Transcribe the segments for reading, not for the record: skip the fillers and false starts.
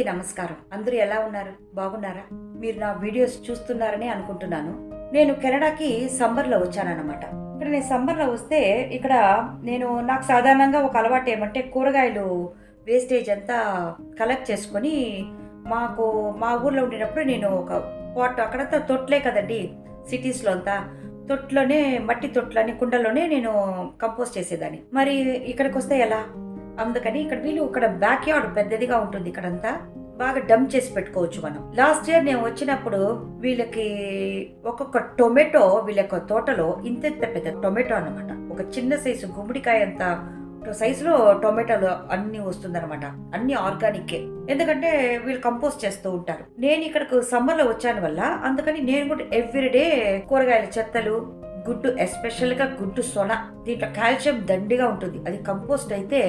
అందరికీ నమస్కారం. అందరూ ఎలా ఉన్నారు? బాగున్నారా? మీరు నా వీడియోస్ చూస్తున్నారని అనుకుంటున్నాను. నేను కెనడాకి సమ్మర్లో వచ్చానన్నమాట. ఇక్కడ నేను సమ్మర్లో వస్తే ఇక్కడ నాకు సాధారణంగా ఒక అలవాటు ఏమంటే కూరగాయలు వేస్టేజ్ అంతా కలెక్ట్ చేసుకొని మా ఊర్లో ఉండేటప్పుడు నేను ఒక పాట్ అక్కడంతా తొట్లే కదండి సిటీస్లో అంతా తొట్లోనే మట్టి తొట్లని కుండలోనే నేను కంపోస్ట్ చేసేదాన్ని. మరి ఇక్కడికి వస్తే ఎలా? అందుకని ఇక్కడ బ్యాక్ యార్డ్ పెద్దదిగా ఉంటుంది. ఇక్కడంతా బాగా డంప్ చేసి పెట్టుకోవచ్చు మనం. లాస్ట్ ఇయర్ నేను వచ్చినప్పుడు వీళ్ళకి ఒక్కొక్క టొమాటో వీళ్ళ తోటలో ఇంత పెద్ద టొమాటో అన్నమాట. ఒక చిన్న సైజు గుమ్మడికాయ అంత సైజులో టొమాటోలు అన్ని వస్తుందన్నమాట. అన్ని ఆర్గానిక్. ఎందుకంటే వీళ్ళు కంపోస్ట్ చేస్తూ ఉంటారు. నేను ఇక్కడికి సమ్మర్ లో వచ్చాను వల్ల అందుకని నేను కూడా ఎవ్రీడే కూరగాయల చెత్తలు గుడ్డు, ఎస్పెషల్ గా గుడ్డు సొన, దీంట్లో కాల్షియం దండిగా ఉంటుంది. అది కంపోస్ట్ అయితే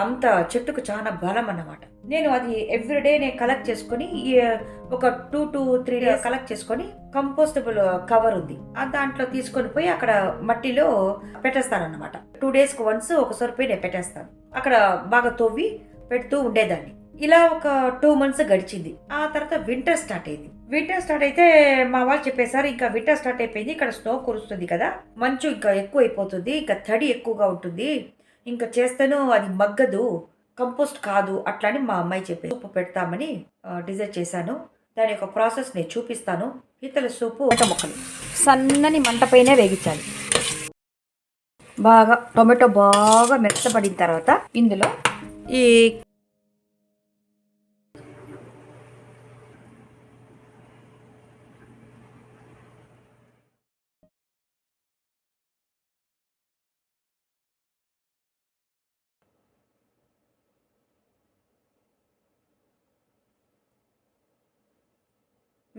అంత చెట్టుకు చాలా బలం అన్నమాట. నేను అది ఎవ్రీడే నేను కలెక్ట్ చేసుకుని ఒక 2 to 3 days కలెక్ట్ చేసుకొని కంపోస్టబుల్ కవర్ ఉంది దాంట్లో తీసుకొని పోయి అక్కడ మట్టిలో పెట్టేస్తాను అన్నమాట. 2 days కి వన్స్ ఒకసారి పోయి నేను పెట్టేస్తాను. అక్కడ బాగా తవ్వి పెడుతూ ఉండేదాన్ని. ఇలా ఒక 2 months గడిచింది. ఆ తర్వాత వింటర్ స్టార్ట్ అయింది. వింటర్ స్టార్ట్ అయితే మా వాళ్ళు చెప్పేశారు ఇంకా వింటర్ స్టార్ట్ అయిపోయింది, ఇక్కడ స్నో కురుస్తుంది కదా, మంచు ఇంకా ఎక్కువ అయిపోతుంది, ఇంకా తడి ఎక్కువగా ఉంటుంది, ఇంకా చేస్తేనూ అది మగ్గదు, కంపోస్ట్ కాదు అట్లా అని మా అమ్మాయి చెప్పేసి సూపు పెడతామని డిసైడ్ చేశాను. దాని యొక్క ప్రాసెస్ నేను చూపిస్తాను. పీతల సూపు ముక్కలు సన్నని మంటపైనే వేగించాలి. టొమాటో బాగా మెత్తబడిన తర్వాత ఇందులో ఈ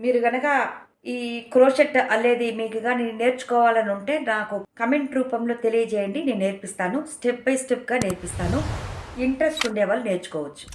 మీరు గనక ఈ క్రోషెట్ అల్లేది మీకు కానీ నేర్చుకోవాలని ఉంటే నాకు కమెంట్ రూపంలో తెలియజేయండి. నేను నేర్పిస్తాను. స్టెప్ బై స్టెప్గా నేర్పిస్తాను. ఇంట్రెస్ట్ ఉండే వాళ్ళు నేర్చుకోవచ్చు.